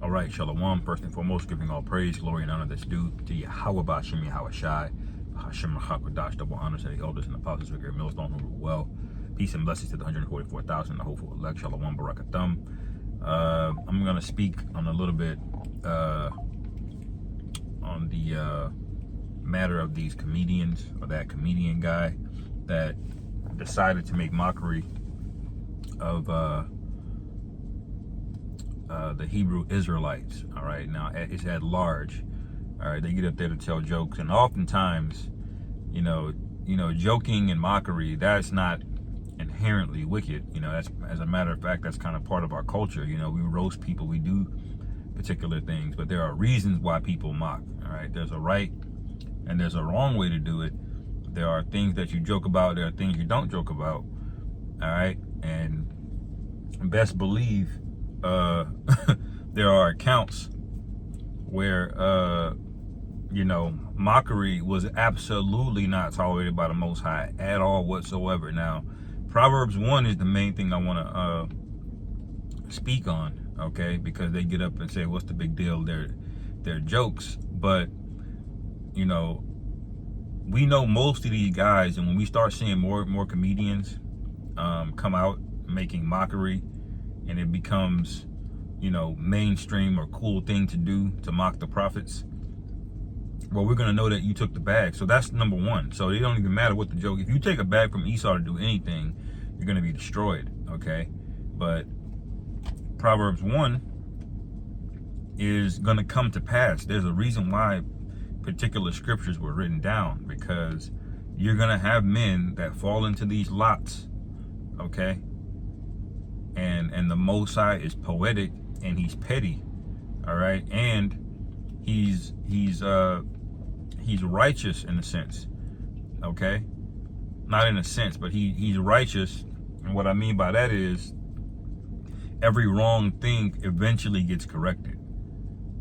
All right, Shalom. First and foremost, giving all praise, glory, and honor that's due to Yahweh Bashim Yahweh Shai, Hashem Hakodash, double honors to the elders and apostles who carry millstone who rule well. Peace and blessings to the 144,000, the hopeful elect. Shalom Barakathum. I'm going to speak on a little bit on the matter of these comedians, or that comedian guy that decided to make mockery of the Hebrew Israelites. All right, now it's at large. All right, they get up there to tell jokes, and oftentimes, you know, joking and mockery, that's not inherently wicked. You know, that's, as a matter of fact, that's kind of part of our culture. You know, we roast people, we do particular things, but there are reasons why people mock. All right, there's a right and there's a wrong way to do it. There are things that you joke about, there are things you don't joke about. All right, and best believe there are accounts where you know, mockery was absolutely not tolerated by the Most High at all whatsoever. Now, Proverbs 1 is the main thing I want to speak on, okay? Because they get up and say, what's the big deal? They're jokes. But, you know, we know most of these guys, and when we start seeing more and more comedians come out making mockery, and it becomes, you know, mainstream or cool thing to do to mock the prophets, well, we're going to know that you took the bag. So that's number one. So it don't even matter what the joke. If you take a bag from Esau to do anything, you're going to be destroyed, okay? But Proverbs 1 is going to come to pass. There's a reason why particular scriptures were written down, because you're going to have men that fall into these lots, okay? And the Most High is poetic, and he's petty, all right? And he's righteous in a sense, okay? Not in a sense, but he's righteous. And what I mean by that is every wrong thing eventually gets corrected.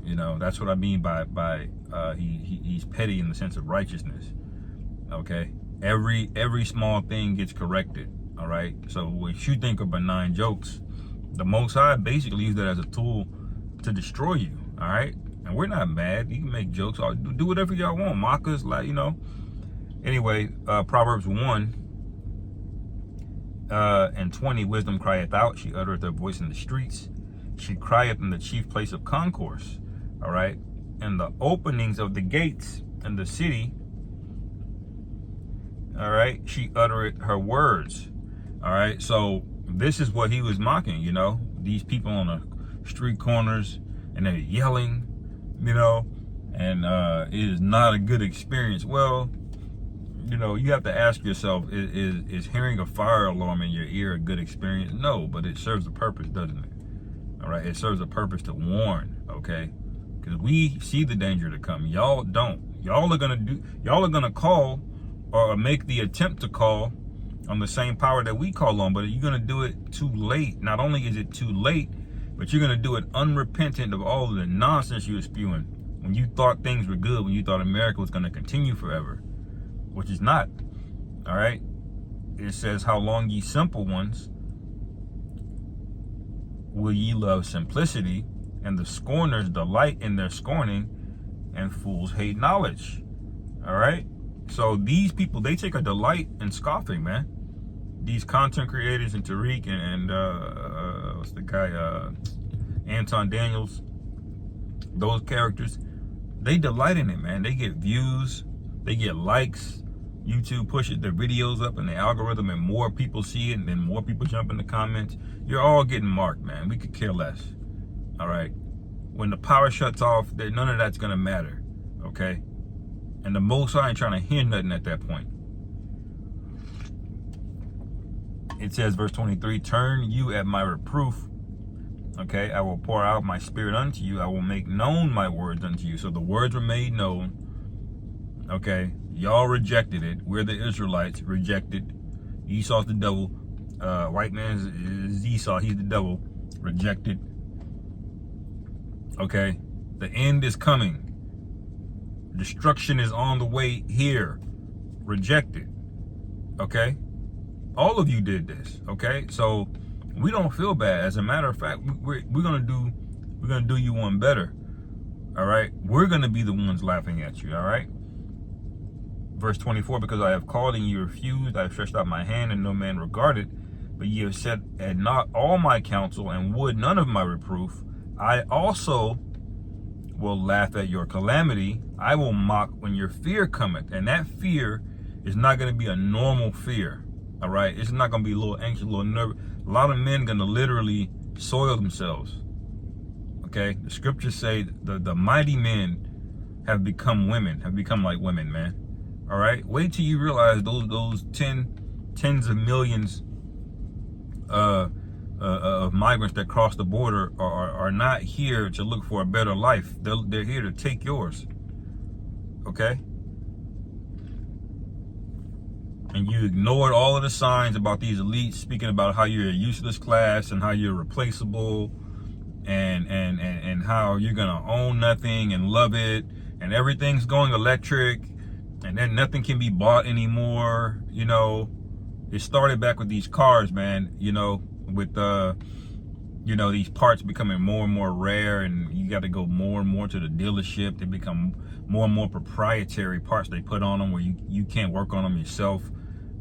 You know, that's what I mean by he's petty in the sense of righteousness, okay? Every small thing gets corrected, all right? So when you think of benign jokes, the Most High basically used that as a tool to destroy you, all right? And we're not mad. You can make jokes or do whatever y'all want. Mock us, like, you know. Anyway, Proverbs 1 and 20, wisdom crieth out. She uttereth her voice in the streets. She crieth in the chief place of concourse. All right. And the openings of the gates in the city. All right. She uttereth her words. All right. So this is what he was mocking, you know. These people on the street corners, and they're yelling, you know, and it is not a good experience. Well, you know, you have to ask yourself, is hearing a fire alarm in your ear a good experience? No, but it serves a purpose, doesn't it? All right, it serves a purpose to warn, okay? Because we see the danger to come. Y'all don't. Y'all are gonna call or make the attempt to call on the same power that we call on, but you're gonna do it too late. Not only is it too late, but you're going to do it unrepentant of all of the nonsense you were spewing when you thought things were good, when you thought America was going to continue forever, which is not. All right. It says, how long ye simple ones will ye love simplicity, and the scorners delight in their scorning, and fools hate knowledge. All right. So these people, they take a delight in scoffing, man. These content creators and Tariq and what's the guy, Anton Daniels, those characters, they delight in it, man. They get views, they get likes. YouTube pushes their videos up in the algorithm, and more people see it, and then more people jump in the comments. You're all getting marked, man. We could care less. All right. When the power shuts off, none of that's gonna matter, okay? And the Most High ain't trying to hear nothing at that point. It says, verse 23, turn you at my reproof. Okay, I will pour out my spirit unto you. I will make known my words unto you. So the words were made known. Okay, y'all rejected it. We're the Israelites, rejected. Esau's the devil. White man is Esau. He's the devil. Rejected. Okay, the end is coming. Destruction is on the way here. Rejected. Okay. All of you did this, okay? So we don't feel bad. As a matter of fact, we're going to do We're going to do you one better. All right? We're going to be the ones laughing at you. All right? Verse 24, because I have called and you refused, I have stretched out my hand and no man regarded, but ye have set at naught all my counsel and would none of my reproof. I also will laugh at your calamity. I will mock when your fear cometh. And that fear is not going to be a normal fear. All right? It's not going to be a little anxious, a little nervous. A lot of men going to literally soil themselves. Okay? The scriptures say the mighty men have become women, have become like women, man. All right? Wait till you realize those tens of millions of migrants that cross the border are not here to look for a better life. They're here to take yours. Okay? And you ignored all of the signs about these elites speaking about how you're a useless class and how you're replaceable and how you're gonna own nothing and love it and everything's going electric and then nothing can be bought anymore. You know, it started back with these cars, man, you know, with you know, these parts becoming more and more rare, and you got to go more and more to the dealership. They become more and more proprietary parts they put on them where you can't work on them yourself,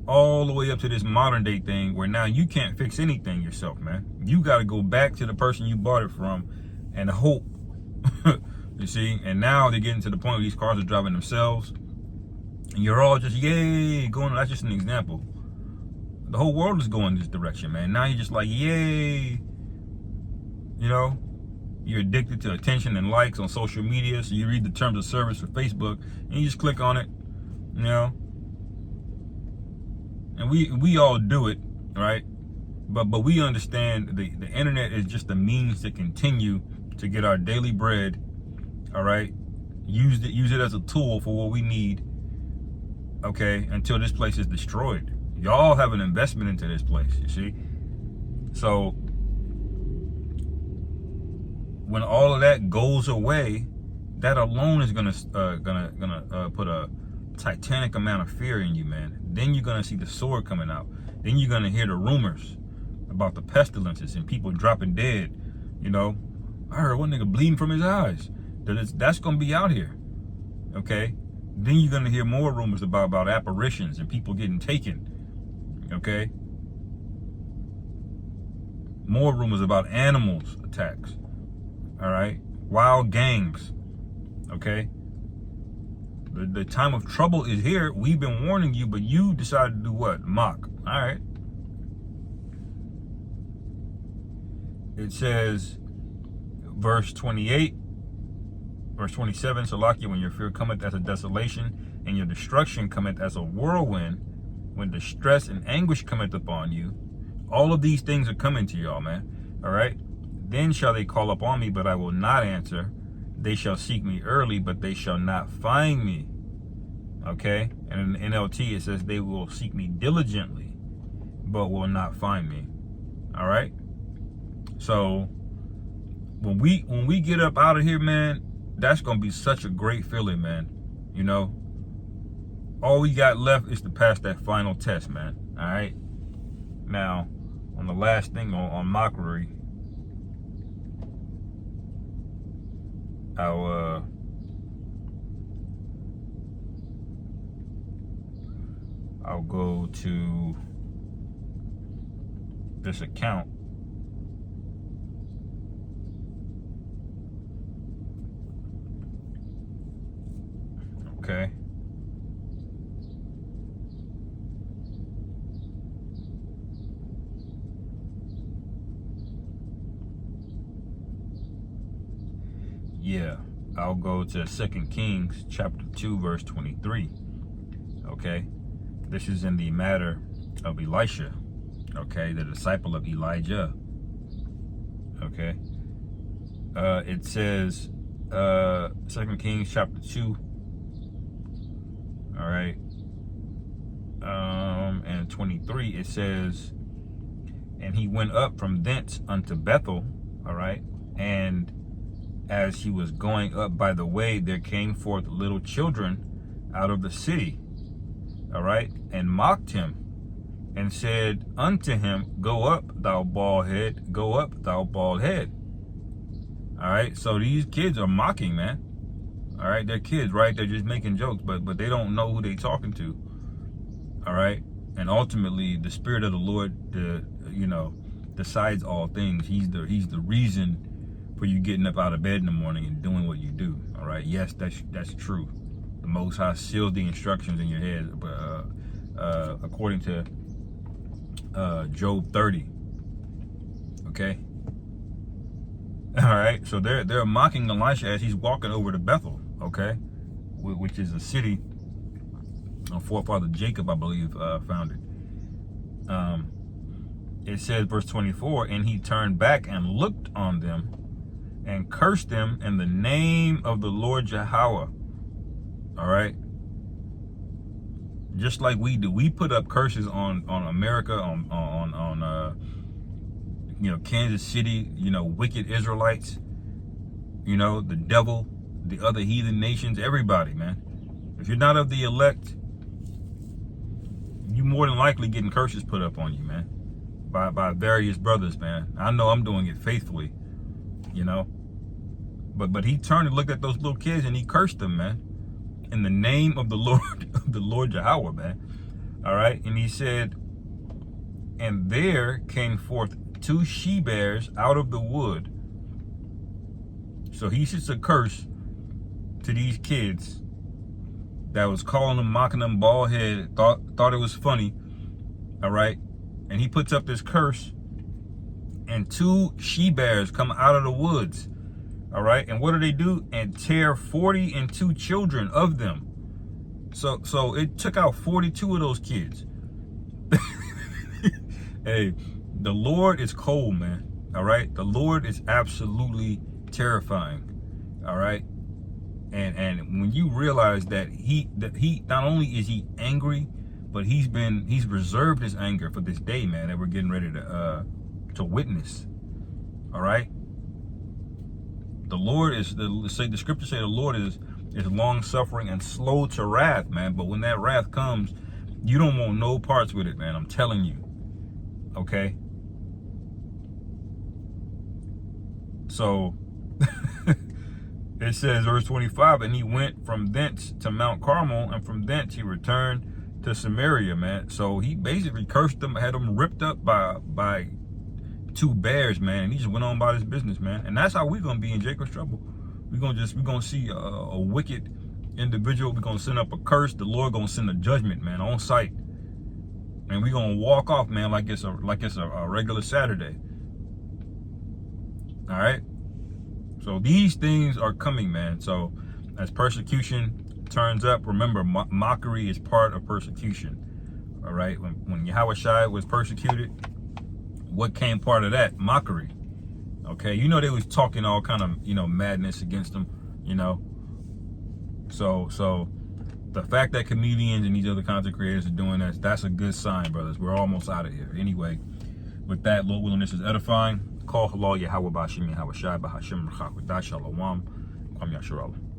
all the way up to this modern day thing where now you can't fix anything yourself, man. You got to go back to the person you bought it from and hope. You see, and now they're getting to the point where these cars are driving themselves and you're all just yay going. That's just an example. The whole world is going this direction, man. Now you're just like, yay. You know, you're addicted to attention and likes on social media. So you read the terms of service for Facebook and you just click on it, you know. And we all do it, right? But we understand the internet is just a means to continue to get our daily bread, all right? Use it as a tool for what we need, okay, until this place is destroyed. Y'all have an investment into this place, you see? So when all of that goes away, that alone is gonna put a titanic amount of fear in you, man. Then you're gonna see the sword coming out. Then you're gonna hear the rumors about the pestilences and people dropping dead. You know, I heard one nigga bleeding from his eyes. That's gonna be out here, okay? Then you're gonna hear more rumors about apparitions and people getting taken. Okay, more rumors about animals attacks. All right, wild gangs. Okay, the time of trouble is here. We've been warning you, but you decided to do what? Mock. All right. It says, verse 28, verse 27. Salakia, when your fear cometh as a desolation, and your destruction cometh as a whirlwind. When distress and anguish cometh upon you, all of these things are coming to y'all, man. All right. Then shall they call upon me, but I will not answer. They shall seek me early, but they shall not find me. Okay. And in NLT it says they will seek me diligently, but will not find me. All right. So when we get up out of here, man, that's gonna be such a great feeling, man. You know. All we got left is to pass that final test, man. All right. Now, on the last thing on mockery, I'll go to this account. Okay. Yeah, I'll go to 2 Kings chapter 2, verse 23. Okay, this is in the matter of Elisha, okay, the disciple of Elijah. Okay, it says 2 Kings chapter 2, all right, and 23, it says, and he went up from thence unto Bethel, all right, and as he was going up by the way, there came forth little children out of the city, all right, and mocked him, and said unto him, Go up, thou bald head, go up, thou bald head. All All right, so these kids are mocking, man. All right, they're kids, right? They're just making jokes, but they don't know who they're talking to. All right, and ultimately, the Spirit of the Lord, decides all things. He's the reason for you getting up out of bed in the morning and doing what you do. All right, yes, that's true. The Most High seals the instructions in your head, according to Job 30. Okay. All right, so they're mocking Elisha as he's walking over to Bethel, okay, which is a city our forefather Jacob, I believe, founded. It says, verse 24, and he turned back and looked on them and cursed them in the name of the Lord Yahweh. All right, just like we do, we put up curses on America, on Kansas City, wicked Israelites, the devil, the other heathen nations, everybody, man. If you're not of the elect, you more than likely getting curses put up on you, man, by various brothers, man. I know I'm doing it faithfully, but he turned and looked at those little kids and he cursed them, man, in the name of the Lord Yahweh, man. All right, and he said, and there came forth 2 she-bears out of the wood. So he sits a curse to these kids that was calling them, mocking them, bald head, thought it was funny. All right, and he puts up this curse, and 2 she-bears come out of the woods. All right, and what do? And tear 42 children of them. So it took out 42 of those kids. Hey, the Lord is cold, man. All right, the Lord is absolutely terrifying. All right, and when you realize that he not only is he angry, but he's reserved his anger for this day, man, that we're getting ready to witness. All right, the Lord is the scriptures say the Lord is long suffering and slow to wrath, man. But when that wrath comes, you don't want no parts with it, man. I'm telling you. Okay. So it says, verse 25, and he went from thence to Mount Carmel, and from thence he returned to Samaria, man. So he basically cursed them, had them ripped up by 2 bears, man. And he just went on about his business, man. And that's how we're gonna be in Jacob's trouble. We're gonna see a wicked individual. We're gonna send up a curse. The Lord gonna send a judgment, man, on sight. And we're gonna walk off, man, like it's a regular Saturday. All right. So these things are coming, man. So as persecution turns up, remember, mockery is part of persecution. All right. When Yahushua was persecuted, what came part of that? Mockery. Okay. They was talking all kind of, madness against them, So the fact that comedians and these other content creators are doing that's a good sign, brothers. We're almost out of here. Anyway, with that, Lord willing, this is edifying. Call halal Yahweh Bashim Yahweh Shai Bahashim Rachak Shalom. Kwam Yasharallah.